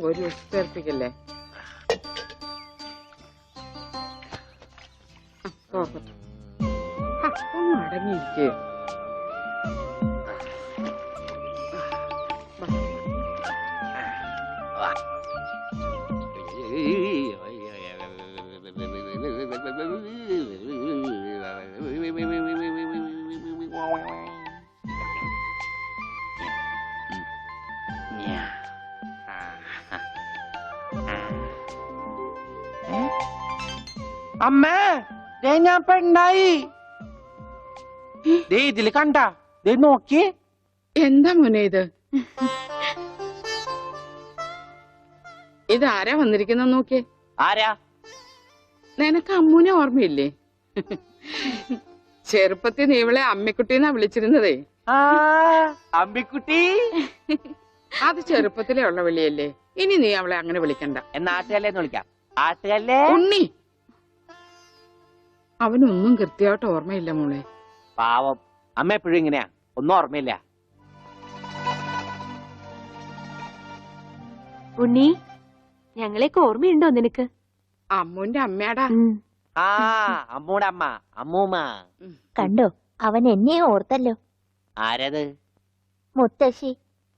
ഒരു ഉസ്പേർപ്പിക്കല്ലേ. ഒന്ന് അടങ്ങിയിരിക്കേ. അമ്മേ ഞാൻ പെണ്ണായി. ഇതില് കണ്ട നോക്കി. എന്താ മോനെ ഇത്? ഇതാരാ വന്നിരിക്കുന്ന നോക്കിയേ. ആരാ? നിനക്ക് അമ്മൂനെ ഓർമ്മയില്ലേ? ചെറുപ്പത്തിൽ നീ ഇവളെ അമ്മിക്കുട്ടിന്നാ വിളിച്ചിരുന്നതേ. അമ്മിക്കുട്ടി അത് ചെറുപ്പത്തിലേ ഉള്ള വിളിയല്ലേ. ഇനി നീ അവളെ അങ്ങനെ വിളിക്കണ്ട. എന്നാ ആട്ടുകല്ലേന്ന് വിളിക്കാം. ആട്ടുകല്ലേ ഉണ്ണി. അവനൊന്നും കൃത്യമായിട്ട് ഓർമ്മയില്ല മോളെ. പാവം അമ്മ എപ്പോഴും ഇങ്ങനെയാ, ഒന്നും ഓർമ്മയില്ല. ഉണ്ണി, ഞങ്ങളെയൊക്കെ ഓർമ്മയുണ്ടോ നിനക്ക്? അമ്മൂന്റെ അമ്മയാടാ. ആ അമ്മൂടെ അമ്മ, അമ്മൂമ്മ. കണ്ടോ, അവൻ എന്നെ ഓർത്തല്ലോ. ആരത്? മുത്തശ്ശി.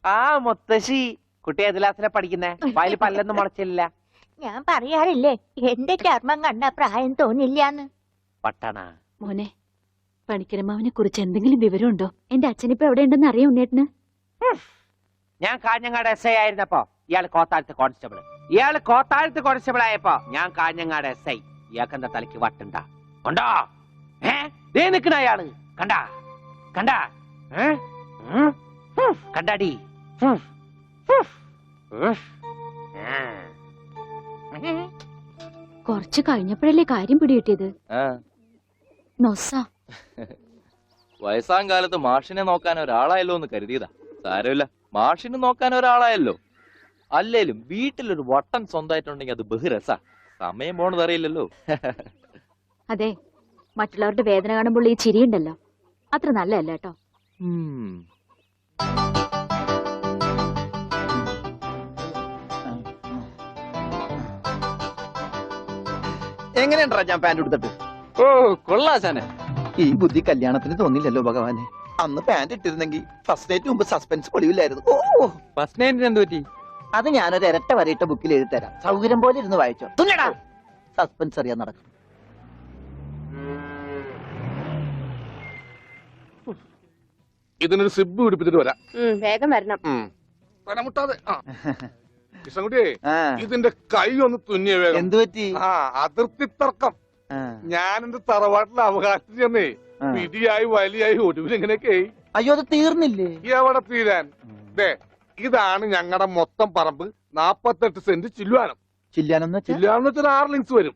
ആ മുത്തശ്ശി. കുട്ടി ഏത് ക്ലാസ്സിലാ പഠിക്കുന്നേ? വായിൽ പല്ലൊന്നും മുളച്ചില്ല. ഞാൻ പറയാറില്ലേ, എന്റെ ചർമ്മം കണ്ട പ്രായം തോന്നില്ലാന്ന്. പട്ടണ മോനെ, പണിക്കരമാവിനെ കുറിച്ച് എന്തെങ്കിലും വിവരമുണ്ടോ? എന്റെ അച്ഛനിപ്പോ എവിടെ ഉണ്ടെന്ന് അറിയാം ഉണ്ണേട്ടന്? ഞാൻ കാഞ്ഞങ്ങാട് SI ആയിരുന്നപ്പോ ഇയാള് കോത്താഴത്ത് കോൺസ്റ്റബിൾ. ഇയാള് കോത്താഴത്ത് കോൺസ്റ്റബിൾ ആയപ്പോ ഞാൻ കാഞ്ഞങ്ങാട് SI. ഇയാൾക്ക് എന്താ തലയ്ക്ക് വട്ടുണ്ടാ? ഉണ്ടോ? നിക്കണ അയാള് കണ്ടാ? കണ്ടാ? കണ്ടാടി? കുറച്ച് കഴിഞ്ഞപ്പോഴല്ലേ കാര്യം പിടികിട്ടിയത്. നൊസ വയസ്സാം കാലത്ത് മാഷിനെ നോക്കാൻ ഒരാളായല്ലോ എന്ന് കരുതിയതാ. സാരമില്ല, മാഷിനെ നോക്കാൻ ഒരാളായല്ലോ. അല്ലേലും വീട്ടിലൊരു വട്ടൻ സ്വന്തമായിട്ടുണ്ടെങ്കിൽ അത് ബഹുരസാ. സമയം പോണത് അറിയില്ലല്ലോ. അതെ, മറ്റുള്ളവരുടെ വേദന കാണുമ്പോൾ ഈ ചിരിയുണ്ടല്ലോ, അത്ര നല്ലതല്ല കേട്ടോ. എങ്ങനെയുണ്ടാ ഞാൻ പാന്റ് എടുത്തിട്ട്? ഓ കൊള്ളാശാനെ. ഈ ബുദ്ധി കല്യാണത്തിന് തോന്നില്ലല്ലോ ഭഗവാനെ. അന്ന് പാന്റ് ഇട്ടിരുന്നെങ്കിൽ ഫസ്റ്റ് നൈറ്റ് മുമ്പ് സസ്പെൻസ് പൊളിവില്ലായിരുന്നു. ഓ ഫസ്റ്റ് നൈറ്റിന് എന്ത് പറ്റി? അത് ഞാനൊരു ഇരട്ട വരയിട്ട ബുക്കിൽ എഴുതി തരാം. സൗകര്യം പോലെ ഇരുന്ന് വായിച്ചോ. തുന്നടാ, സസ്പെൻസ് അറിയാൻ നടക്കും. ഇതിനൊരു സിബ് പിടിപ്പിച്ചിട്ട് വരാം. വേഗം വരണം. മുട്ടാതെ. കൃഷ്ണൻകുട്ടിയെ, ഇതിന്റെ കൈ ഒന്ന് തുന്നിയ വേഗം. എന്ത് പറ്റി? അതിർത്തി തർക്കം. ഞാൻ എന്റെ തറവാട്ടിലെ അവകാശം ചെന്നേ പിടിയായി വലിയായി ഒടുവിൽ എങ്ങനെയൊക്കെ. അയ്യോ, അത് തീർന്നില്ലേ? എവിടെ തീരാൻ? ഇതാണ് ഞങ്ങളുടെ മൊത്തം പറമ്പ്. 48 സെന്റ് ചില്ലുവാനം. ചില്ലാനം ചില്ലുവാനം വെച്ചാൽ 6 ലിങ്സ് വരും.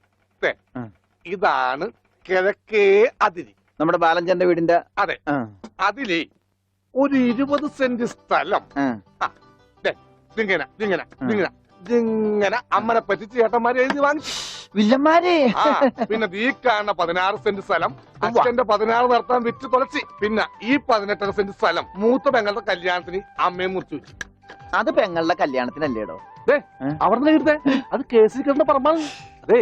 ഇതാണ് കിഴക്കേ അതിരി. നമ്മുടെ ബാലഞ്ചന്റെ വീടിന്റെ. അതെ, അതിലേ ഒരു 20 സെന്റ് സ്ഥലം ഇങ്ങനെ അമ്മനെ പറ്റി ചേട്ടന്മാരെ എഴുതി വാങ്ങിച്ചു. വില്ലന്മാരെ. പിന്നെ ഈ കാണുന്ന 16 സെന്റ് സ്ഥലം അച്ഛന്റെ 16 നടത്താൻ വിറ്റ് തുളച്ചി. പിന്നെ ഈ 18 സെന്റ് സ്ഥലം മൂത്ത പെങ്ങളുടെ കല്യാണത്തിന് അമ്മയെ മുറിച്ചു വെച്ചു. അത് പെങ്ങളുടെ കല്യാണത്തിനല്ലേടോ? അവിടെ കിട്ടേ അത് കേസിൽ കിട്ടുന്ന പറമ്പാണ്. അതെ,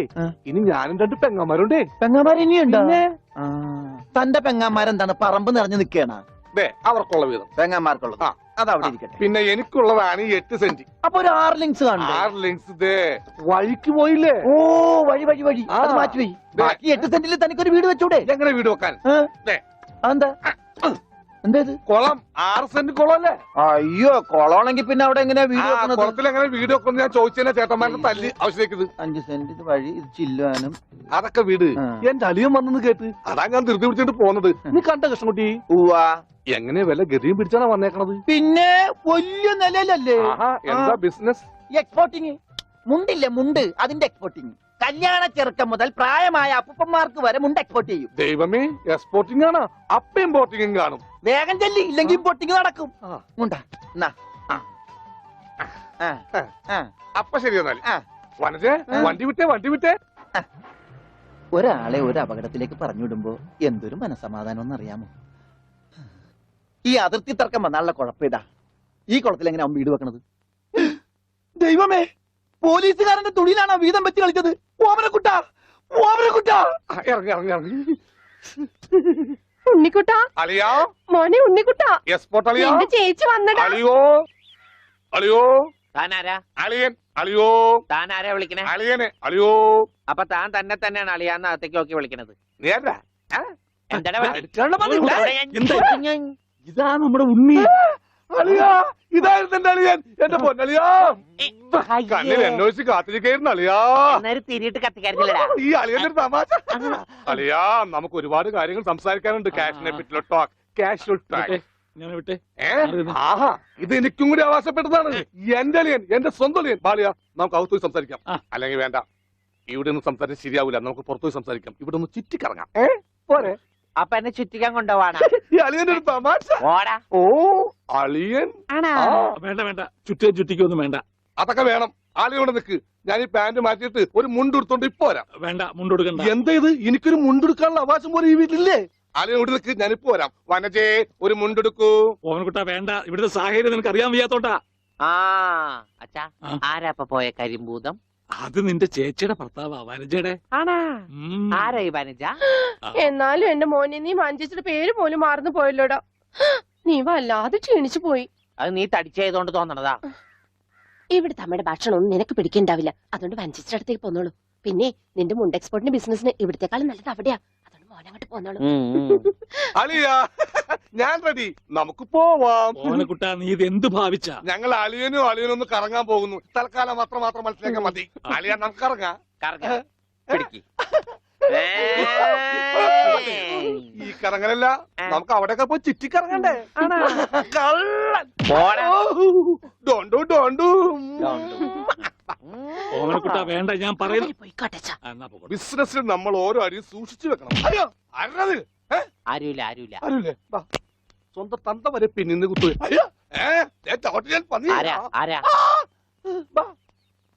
ഇനി ഞാനും 2 പെങ്ങന്മാരുണ്ടേ. പെങ്ങന്മാർ ഇനിയുണ്ടോ? തന്റെ പെങ്ങന്മാരെന്താണ് പറമ്പ് നിറഞ്ഞു നിൽക്കണ? അവർക്കുള്ള വീതം പെങ്ങന്മാർക്കുള്ളത് അത് അവിടെ ഇരിക്കട്ടെ. പിന്നെ എനിക്കുള്ളതാണ് 8 സെന്റ്. അപ്പൊ ഒരു 6 ലിങ്സ് കാണും. 6 ലിങ്സ് വഴിക്ക് പോയില്ലേ? ഓ, വഴി വഴി വഴി അത് മാറ്റിപ്പോയി. ബാക്കി 8 സെന്റിൽ തനിക്കൊരു വീട് വെച്ചൂടെ? എങ്ങനെ വീട് വെക്കാൻ? എന്താ എന്തേത്? കുളം 6 സെന്റ് കുളമല്ലേ? അയ്യോ, കുളമാണെങ്കിൽ പിന്നെ അവിടെ എങ്ങനെയാ വീട് വെക്കുന്നത്? കുളത്തിൽ എങ്ങനെ വീട് വെക്കുന്നത് ഞാൻ ചോദിച്ചതിനെ ചേട്ടന്മാരുടെ തല്ലി ആവശ്യത്തേക്ക്. 5 സെന്റ് ഇത് വഴി, ഇത് ചില്ലുവാനും. അതൊക്കെ വീട് എന്റെ അളിയൻ വന്നെന്ന് കേട്ട് അതാ ഞാൻ ധൃതി പിടിച്ചിട്ട് പോന്നത്. നീ കണ്ട കൃഷ്ണൻകുട്ടി? എങ്ങനെ വല്ല ഗതിയും പിടിച്ചാണ് വന്നേക്കണത്? പിന്നെ വലിയ നിലയിലല്ലേ? എന്താ ബിസിനസ്? എക്സ്പോർട്ടിങ്. മുണ്ടില്ലേ, മുണ്ട്, അതിന്റെ എക്സ്പോർട്ടിങ്. കല്യാണ ചെറുക്കം മുതൽ പ്രായമായ അപ്പൂപ്പന്മാർക്ക് വരെ മുണ്ട് എക്സ്പോർട്ട് ചെയ്യും. ദൈവമേ, എക്സ്പോർട്ടിംഗ് ആണ്. അപ്പ ഇമ്പോർട്ടിംഗും കാണും. വേഗം ചെല്ലി, ഇല്ലെങ്കിൽ ഇമ്പോർട്ടിംഗ് നടക്കും. അപ്പൊ ശരി എന്നാൽ വനജേ, വണ്ടി വിട്ടേ. ഒരാളെ ഒരു അപകടത്തിലേക്ക് പറഞ്ഞുവിടുമ്പോ എന്തൊരു മനസമാധാനം എന്നറിയാമോ? ഈ അതിർത്തി തർക്കം വന്നാലുള്ള കുഴപ്പമിതാ. ഈ കുളത്തിൽ എങ്ങനെ അവൻ വീട് വെക്കണത്? ദൈവമേ, പോലീസുകാരന്റെ തുണിയിലാണോ വീതം വെച്ച് കളിച്ചത്? ഓമനക്കുട്ട, ഓമനക്കുട്ട! ഇറങ്ങി ഇറങ്ങി ഇറങ്ങി. ഉണ്ണിക്കുട്ടാ, അളിയാ, മോനെ ഉണ്ണിക്കുട്ടാ, എസ്പോർട്ട് അളിയാ, എന്റെ ചേച്ചി വന്നടാ. അളിയോ, അളിയോ, താനാരാ? അളിയൻ, അളിയോ, താനാരാ വിളിക്കണേ? അളിയനെ, അളിയോ. അപ്പൊ താൻ തന്നെ തന്നെയാണ് അളിയാന്ന് അകത്തേക്ക് നോക്കി വിളിക്കണത്. നീ ആരാ? എന്താടാ ഇതാ നമ്മുടെ ഉണ്ണി. അളിയാ, ഇതായിരുന്നു എന്റെ അളിയൻ, എന്റെ പൊന്നളിയാ. കണ്ണിൽ അന്വേഷിച്ച് കാത്തിരിക്കായിരുന്നു അളിയാ. തിരിയിട്ട് കത്തിക്കാരില്ലടാ. ഈ അളിയന്റെ ഒരു തമാശ. അളിയാ, നമുക്ക് ഒരുപാട് കാര്യങ്ങൾ സംസാരിക്കാനുണ്ട്. കാഷിനെ പറ്റിയുള്ള ടോക്ക്, കാഷ്വൽ ടോക്ക്. ആഹാ, ഇത് എനിക്കും കൂടി അവകാശപ്പെട്ടതാണ്. എന്റെ അളിയൻ, എന്റെ സ്വന്തം അളിയൻ. ബാലിയ, നമുക്ക് അകത്തുപോയി സംസാരിക്കാം. അല്ലെങ്കിൽ വേണ്ട, ഇവിടെ നിന്ന് സംസാരിച്ച് ശരിയാവില്ല. നമുക്ക് പുറത്തുപോയി സംസാരിക്കാം. ഇവിടെ ഒന്ന് ചുറ്റിക്കറങ്ങാം. പോരെ? അപ്പൊ എന്നെ ചുറ്റിക്കാൻ കൊണ്ടുപോവാണ്. ഈ അളിയന്റെ ഒരു തമാശ. ഓടാ. ഓ, അളിയൻ. ആണാ? വേണ്ട വേണ്ട, ചുറ്റിക്കൊന്നും വേണ്ട. അതൊക്കെ വേണം. ആളിയോടെ നിൽക്ക്. ഞാൻ ഈ പാന്റ് മാറ്റിയിട്ട് ഒരു മുണ്ടെടുത്തോണ്ട് ഇപ്പൊ വരാം. വേണ്ട, മുണ്ടെടുക്കണ്ട. എന്താ ഇത്? എനിക്കൊരു മുണ്ടെടുക്കാനുള്ള അവകാശം പോലെ ഈ വീട്ടിലില്ലേ? ആളിയോട് നിൽക്ക്, ഞാനിപ്പോ വരാം. വനജേ, ഒരു മുണ്ടെടുക്കൂ. ഓമനക്കുട്ട വേണ്ട, ഇവിടുത്തെ സാഹചര്യം നിനക്ക് അറിയാൻ വയ്യാത്തോട്ടാ. ആ അച്ഛാ, ആരാ അപ്പൊ പോയ കരിമ്പൂതം? അത് നിന്റെ ചേച്ചിയുടെ ഭർത്താവാ, വനജയുടെ. ആണാ? ആരാ ഈ വനജ? എന്നാലും എന്റെ മോനെ നീ മഞ്ചേച്ചിയുടെ പേര് പോലും മറന്നു പോയല്ലോടാ. നീ വല്ലാതെ ക്ഷീണിച്ചു പോയി. അത് നീ തടിച്ചതുകൊണ്ട് തോന്നണതാ. ഇവിടുത്തെ അമ്മയുടെ ഭക്ഷണം ഒന്നും നിനക്ക് പിടിക്കണ്ടാവില്ല. അതുകൊണ്ട് മഞ്ചേച്ചിയുടെ അടുത്തേക്ക് പോന്നോളൂ. പിന്നെ നിന്റെ മുണ്ട് എക്സ്പോർട്ടിന്റെ ബിസിനസിന് ഇവിടത്തെക്കാളും നല്ലത് അവിടെയാ. അതുകൊണ്ട് മോനങ്ങോട്ട് പോന്നോളൂ. അളിയ, ഞാൻ റെഡി. നമുക്ക് പോവാം. ഓമനക്കുട്ട, നീ ഇത് എന്ത് ഭാവിച്ച? ഞങ്ങൾ അളിയനും അളിയനും ഒന്ന് കറങ്ങാൻ പോകുന്നു. തൽക്കാലം മാത്രം മനസ്സിലാക്കാൻ മതി. അളിയ, നമുക്ക് ഇറങ്ങാം. പിടിക്ക്. ഈ കറങ്ങലല്ല, നമുക്ക് അവിടെയൊക്കെ പോയി ചുറ്റിക്കറങ്ങണ്ടേ? കള്ളൻ. ഡോണ്ടു ഡോണ്ടു. ഓമനക്കുട്ട വേണ്ട, ഞാൻ പറയുന്നു. പോയിക്കോട്ടെച്ചാ. ബിസിനസ്സിൽ നമ്മൾ ഓരോ അരിയും സൂക്ഷിച്ചു വെക്കണം. അയ്യോ, ആരത്? ആരുമില്ല ആരുമില്ല. ആരുല്ലേ? സ്വന്തം തന്ത വരെ പിന്നിന്ന് കുത്തു. അയ്യോ, ഞാൻ പന്നി. ആരാ ആരാ?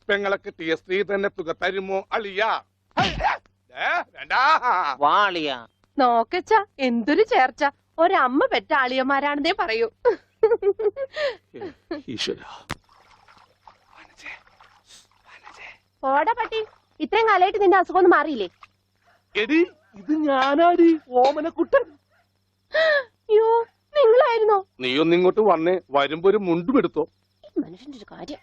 പെങ്ങളൊക്കെ TST തന്നെ തുക തരുമോ അളിയ? വാളിയ. നോക്കച്ചാ, എന്തൊരു ചേർച്ച. ഒരമ്മ പെറ്റ ആളിയന്മാരാണെന്നേ പറയൂ. ഈശ്വര, ഓടാ പട്ടി, ഇത്രയും കാലമായിട്ട് നിന്റെ അസുഖം ഒന്നും മാറിയില്ലേ? എടി, ഇത് ഞാനാടി, ഓമനക്കുട്ടൻ. അയ്യോ, നിങ്ങളായിരുന്നോ? നീ ഒന്നിങ്ങോട്ട് വന്നേ. വരുമ്പോ ഒരു മുണ്ടും എടുത്തോ. ഈ മനുഷ്യന്റെ ഒരു കാര്യം.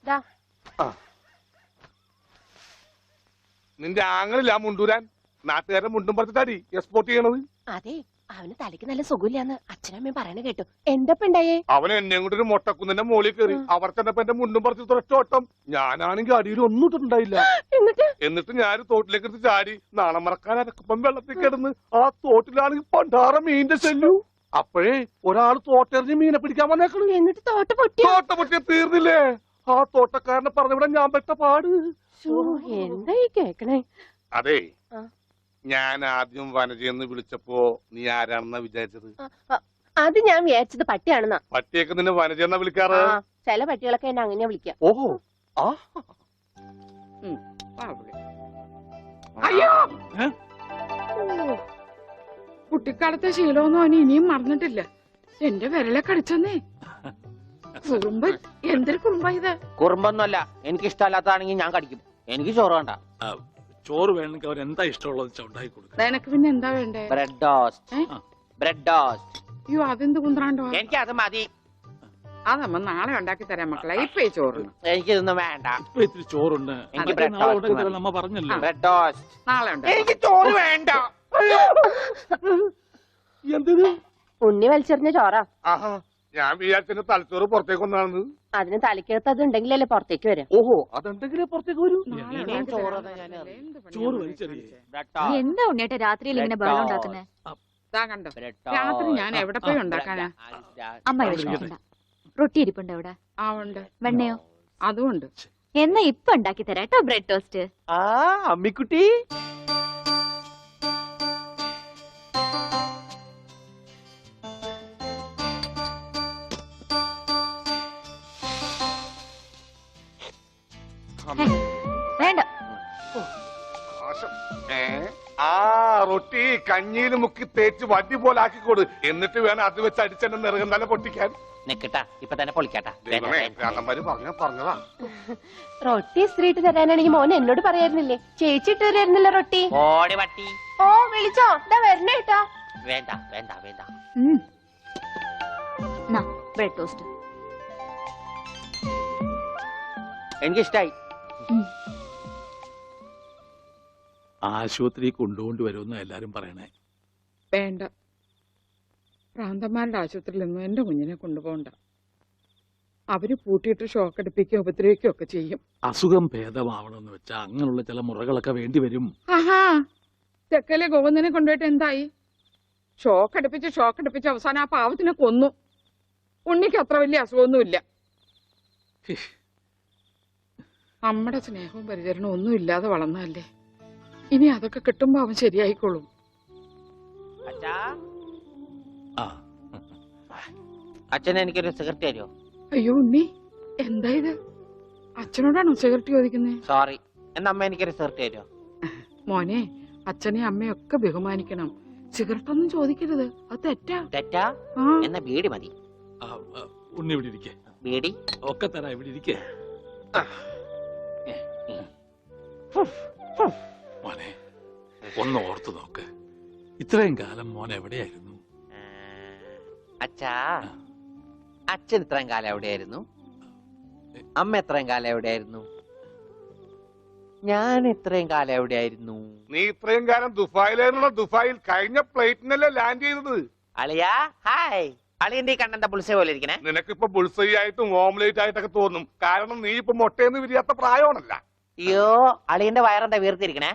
ദാ. നിന്റെ ആങ്ങളില്ല മുണ്ടൂരാൻ. നാട്ടുകാരെ മുണ്ടും പറിച്ചിട്ടാടി എക്സ്പോർട്ട് ചെയ്യണത്. അതെ, അവന് തലയ്ക്ക് നല്ല സുഖമില്ലാന്ന് അച്ഛനമ്മയും പറയണ കേട്ടു. എന്തപ്പ ഉണ്ടായേ? അവൻ എന്നെ കൊണ്ട് ഒരു മൊട്ടക്കുന്നിന്റെ മോളിൽ കയറി. അവർ ചെന്നപ്പോ എന്റെ മുണ്ടും പറിച്ച് ഒറ്റ ഓട്ടം. ഞാനാണെങ്കിൽ അടിയിൽ ഒന്നും ഇട്ടിട്ടുണ്ടായില്ല. എന്നിട്ട് ഞാൻ തോട്ടിലേക്ക് എടുത്ത് ചാടി. നാളെ മറക്കാൻ അരക്കപ്പം വെള്ളത്തിൽ കിടന്ന് ആ തോട്ടിലാണെങ്കിൽ പണ്ടാറ മീനിന്റെ ശല്യു. അപ്പോഴേ ഒരാൾ തോട്ടെറിഞ്ഞ് മീനെ പിടിക്കാൻ വന്നേക്കണു. എന്നിട്ട് തോട്ട പൊട്ടി. തോട്ട പൊട്ടിയ തീർന്നില്ലേ? ആ തോട്ടക്കാരനെ പറഞ്ഞവിടെ ഞാൻ പെട്ട പാട്. എന്താ ഈ കേക്കണേ? അതെ, ഞാൻ ആദ്യം വനജയെന്ന് വിളിച്ചപ്പോ നീ ആരാണെന്നാ വിചാരിച്ചത്? അത് ഞാൻ വിചാരിച്ചത് പട്ടിയാണെന്നാ. പട്ടിയൊക്കെ നിന്നെ വനജയെന്നാ വിളിക്കാറ്. ചില പട്ടികളൊക്കെ എന്നെ അങ്ങനെയാ വിളിക്കാം. ഓഹോ, ആ. അയ്യോ, കുട്ടിക്കാലത്തെ ശീലമൊന്നും അവന് ഇനിയും മറന്നിട്ടില്ല. എന്റെ വിരലെ കടിച്ചെന്നേ. കുറുമ്പ്, എന്തൊരു കുറുമ്പാ ഇത്? കുറുമ്പൊന്നുമല്ല, എനിക്ക് ഇഷ്ടമല്ലാത്തതാണെങ്കിൽ ഞാൻ കടിക്കും. എനിക്ക് ചോറ് വേണ്ട. ചോറ് വേണമെങ്കിൽ അവർ എന്താ ഇഷ്ടമുള്ളത് ഉണ്ടാക്കി കൊടുക്കും. നിനക്ക് പിന്നെ എന്താ വേണ്ടേ? Bread toast. Bread toast. അയ്യോ, അതെന്ത് കുന്ത്രാണ്ടോ? എനിക്ക് അത് മതി. അതമ്മ നാളെ ഉണ്ടാക്കി തരാം മക്കളെ. ഇപ്പൊ ഈ ചോറ് എനിക്കിതൊന്നും വേണ്ട. ഇപ്പൊ ഇത്തിരി ചോറുണ്ട്, എനിക്ക് അതൊക്കെ നാളെ ഉണ്ടാക്കി തരാം, നമ്മ പറഞ്ഞല്ലോ. Bread toast. നാളെ ഉണ്ടാക്കി. എനിക്ക് ചോറ് വേണ്ട. എന്തിന്? ഉണ്ണി വലിച്ചെറിഞ്ഞ ചോറാ. ആഹാ, ഞാൻ വിചാരിച്ചെന്റെ തലച്ചോറ് പുറത്തേക്ക് ഒന്നാണ്. അതിന് തലയ്ക്കകത്ത് അത് ഉണ്ടെങ്കിലല്ലേ പുറത്തേക്ക് വരാം. ഓഹോ, അതെന്തെങ്കിലും പുറത്തേക്ക് വരൂ. നാളെ ഇനിയും ഉണ്ടാക്കി ചോറ് തരാം. ഞാൻ എന്ത് പണിയാ ചോറ് ഇവിടെ വലിച്ചെറിയേ. കാണിച്ചേ? ബ്രെഡ് നീ ടോസ്റ്റ്. എന്താ ഉണ്ണിയേട്ടാ രാത്രിയിൽ ഇങ്ങനെ ബഹളം ഉണ്ടാക്കുന്നേ? ദാ കണ്ടോ, ബ്രെഡ് രാത്രി ടോസ്റ്റ്. ഞാൻ എവിടെ പോയി ഉണ്ടാക്കാനാ? അമ്മ വിഷമിക്കണ്ട. റൊട്ടി ഇരിപ്പുണ്ട് അവിടെ. ആ ഉണ്ട്, വെണ്ണയോ? അതുമുണ്ട്. എന്നാ ഇപ്പൊ ഉണ്ടാക്കി തരാം കേട്ടോ ബ്രെഡ് ടോസ്റ്റ്. ആ അമ്മിക്കുട്ടി. വേണ്ട. മോശം. ആ റൊട്ടി കഞ്ഞിയിൽ മുക്കി തേച്ച് വടി പോലെ ആക്കിക്കൊടു. എന്നിട്ട് വേണം അത് വെച്ച് അടിച്ചെന്നെ നിറകം തന്നെ പൊട്ടിക്കാൻ. നിക്കട്ടാ, ഇപ്പൊ തന്നെ പൊളിക്കാട്ടാ. ദൈവമേ, ഭ്രാന്തന്മാര് പറഞ്ഞതാ. റൊട്ടി സ്ത്രീട്ട് തരാനാണെങ്കിൽ മോൻ എന്നോട് പറയായിരുന്നില്ലേ? ചേച്ചി ഇട്ട് തരായിരുന്നില്ല റൊട്ടി. ഓടി വട്ടി. ഓ വിളിച്ചോ, ഇതാ വരണേ കേട്ടാ. വേണ്ട വേണ്ട വേണ്ട. Bread toast. എനിക്കിഷ്ടായി. ആശുപത്രി കൊണ്ടുകൊണ്ട് വരുമെന്ന് എല്ലാരും പറയണേ. വേണ്ട, ഭ്രാന്തന്മാരുടെ ആശുപത്രിയിൽ നിന്നും എന്റെ കുഞ്ഞിനെ കൊണ്ടുപോകണ്ട. അവര് പൂട്ടിയിട്ട് ഷോക്ക് അടിപ്പിക്കുകയോ ഉപദ്രവിക്കുകയോ ഒക്കെ ചെയ്യും. അസുഖം ഭേദമാവണമെന്ന് വെച്ചാ അങ്ങനെയുള്ള ചില മുറകളൊക്കെ വേണ്ടി വരും. ആഹാ, തെക്കലെ ഗോവിന്ദനെ കൊണ്ടുപോയിട്ട് എന്തായി? ഷോക്ക് അടുപ്പിച്ച് അവസാനം ആ പാവത്തിനെ കൊന്നു. ഉണ്ണിക്ക് അത്ര വലിയ അസുഖമൊന്നുമില്ല. നമ്മുടെ സ്നേഹവും പരിചരണവും ഒന്നും ഇല്ലാതെ വളർന്നതല്ലേ. ഇനി അതൊക്കെ കിട്ടുമ്പോ അവൻ ശരിയായിക്കോളും. അച്ഛാ, ആ അച്ഛൻ എനിക്കൊരു സിഗരറ്റ് തരുമോ? അയ്യോ ഉണ്ണി, എന്താ ഇത്? അച്ഛനോടാണോ സിഗരറ്റ് ചോദിക്കുന്നേ? സോറി. എന്നാ അമ്മ എനിക്കൊരു സിഗരറ്റ് തരുമോ? മോനെ, അച്ഛനെ അമ്മയൊക്കെ ബഹുമാനിക്കണം. സിഗരറ്റ് ഒന്നും ചോദിക്കരുത്, അത് തെറ്റാ. തെറ്റാ? ആ, എന്നാ ബീഡി മതി. ഉണ്ണി ഇവിടെ ഇരിക്കേ. ബീഡി ഒക്കെ തരാ, ഇവിടെ ഇരിക്കേ. മോനെ, ഒന്ന് ഓർത്തു നോക്ക്. ഇത്രയും കാലം മോൻ എവിടെയായിരുന്നു? അച്ഛാ, അച്ഛൻ ഇത്രയും കാലം എവിടെയായിരുന്നു? അമ്മ എത്രയും കാലം എവിടെയായിരുന്നു? ഞാൻ ഇത്രയും കാലം എവിടെയായിരുന്നു? നീ ഇത്രയും കാലം ദുബായിലായിരുന്നുള്ള. ദുബായിൽ കഴിഞ്ഞ പ്ലേറ്റിനല്ലേ ലാൻഡ് ചെയ്തത്. അളിയാ ഹായ്. അളിയന്റെ ഈ കണ്ണെന്താ പുളിസ പോലെ ഇരിക്കണേ? നിനക്കിപ്പോ ബുൾസൈ ആയിട്ടും ഓംലേറ്റ് ആയിട്ടൊക്കെ തോന്നും. കാരണം നീ ഇപ്പൊ മുട്ടയെന്ന് വിരിയാത്ത പ്രായമാണല്ല. അയ്യോ, അളിയന്റെ വയറെന്താ വീർത്തിരിക്കണേ?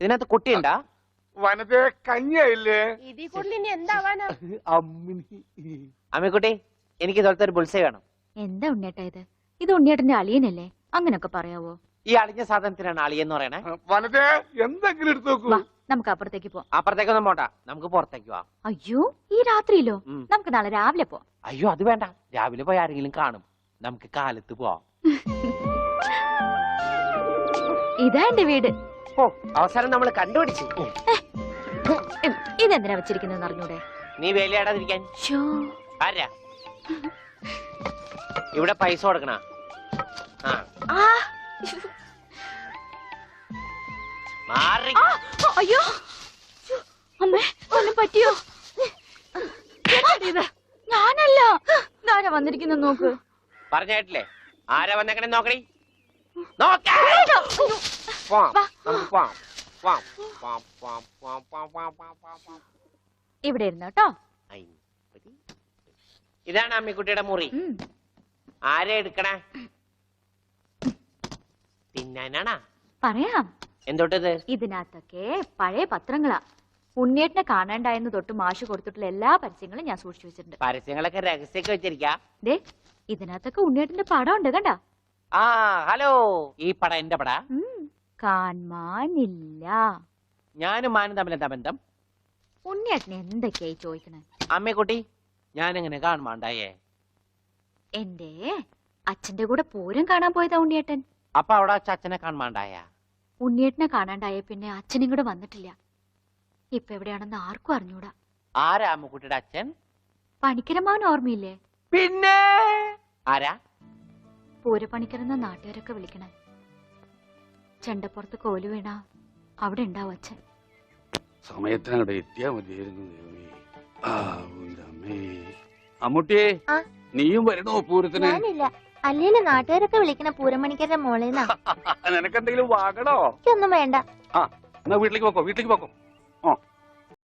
ഇതിനകത്ത് കുട്ടിയുണ്ടാ? വനത്തെ കഞ്ഞിയായില്ലേ? ഇതിൽ കൂടുതൽ ഇനി എന്താവാനാ? അമ്മിക്കുട്ടി, എനിക്ക് ഇതുപോലത്തെ ഒരു ബുൾസൈ വേണം. എന്താ ഉണ്ണിയേട്ടാ ഇത്? ഇത് ഉണ്ണിയേട്ടന്റെ അളിയനല്ലേ? അങ്ങനൊക്കെ പറയാവോ? ഈ അളിഞ്ഞ സാധനത്തിനാണ് അളിയെന്ന് പറയണേ. വനത്തെ എന്തെങ്കിലും എടുത്തു നോക്കൂ. വാ, നമുക്ക് അപ്പുറത്തേക്ക് പോവാം. അപ്പുറത്തേക്കൊന്നും പോണ്ട, നമുക്ക് പുറത്തേക്ക് പോവാം. അയ്യോ, ഈ രാത്രിയിലോ? ഉം. നമുക്ക് നാളെ രാവിലെ പോവാം. അയ്യോ, അത് വേണ്ട. രാവിലെ പോയി ആരെങ്കിലും കാണും. നമുക്ക് കാലത്ത് പോവാം. ഇതാ എന്റെ വീട്. ഓ, അവസാനം നമ്മൾ കണ്ടുപിടിച്ചു. ഇതെന്തിനാ വെച്ചിരിക്കുന്നത് അറിഞ്ഞൂടെ? നീ വേലയാടാതിരിക്കാൻ. ശ്ശോ. ആരാ ഇവിടെ പൈസ കൊടുക്കണ? ആ, ആ, മാറി. അയ്യോ, അമ്മേ, ഒന്നും പറ്റിയോ? ഇത് ഞാനല്ല. ഇതാരാ വന്നിരിക്കുന്ന നോക്ക്. പറഞ്ഞേട്ടില്ലേ? ആരാ വന്നേക്കണേ നോക്കണേ. നോക്കാം. പോവാം, നമുക്ക് പോവാം. പോവാം, പോവാം, പോവാം, പോവാം, പോവാം, പോവാം, പോവാം, പോവാം, പോവാം. ഇവിടെ ഇരുന്നു കേട്ടോ. ഇതാണ് അമ്മിക്കുട്ടിയുടെ മുറി. ആരെ എടുക്കണേ? തിന്നാനാണാ? പറയാം. എന്തോട്ടത്? ഇതിനകത്തൊക്കെ പഴയ പത്രങ്ങളാ. ഉണ്ണിയേട്ടനെ കാണാണ്ടായെന്ന് തൊട്ട് മാഷ് കൊടുത്തിട്ടുള്ള എല്ലാ പരസ്യങ്ങളും ഞാൻ സൂക്ഷിച്ചു വെച്ചിട്ടുണ്ട്. പരസ്യങ്ങളൊക്കെ രഹസ്യമൊക്കെ വെച്ചിരിക്കാ. ദേ, ഇതിനകത്തൊക്കെ ഉണ്ണിയേട്ടന്റെ പടം ഉണ്ട് കണ്ടാ. ആ, ഹലോ. ഈ പട എന്റെ പട? കാണാനില്ല. ഞാനും മാനും തമ്മിൽ എന്താ ബന്ധം? ഉണ്ണിയേട്ടനെ എന്തൊക്കെയായി ചോദിക്കണേ? അമ്മക്കുട്ടി, ഞാനെങ്ങനെ കാണുമാണ്ടായേ? എന്റെ അച്ഛന്റെ കൂടെ പൂരം കാണാൻ പോയതാ ഉണ്ണിയേട്ടൻ. അപ്പൊ അവിടെ അച്ഛനെ കാണുമാണ്ടായ? ഉണ്ണിയേട്ടനെ കാണാണ്ടായ പിന്നെ അച്ഛനും കൂടെ വന്നിട്ടില്ല. ഇപ്പൊ എവിടെയാണെന്ന് ആർക്കും അറിഞ്ഞൂടാ. ആരാ അമ്മക്കുട്ടിയുടെ അച്ഛൻ? പണിക്കരമാവൻ ഓർമ്മയില്ലേ? പിന്നെ ആരാ? പൂരപ്പണിക്കരെന്ന നാട്ടുകാരൊക്കെ വിളിക്കണേ. ചെണ്ടപ്പുറത്ത് കോല് വീണ അവിടെ ഉണ്ടാവും അച്ഛൻ. സമയത്തിനവിടെ എത്തിയാ മതിയായിരുന്നു. അമ്മൂട്ടിയെ, ആ? നീയും വരണോ പൂരത്തിന്? ഞാനില്ല. അല്ലേലും നാട്ടുകാരൊക്കെ വിളിക്കണ പൂരമണിക്കരുടെ മോളേന്നാ. നിനക്കെന്തെങ്കിലും വാങ്ങണോ? എനിക്കൊന്നും വേണ്ട. എന്നാ വീട്ടിലേക്ക് പോക്കോ, വീട്ടിലേക്ക് പോക്കോ.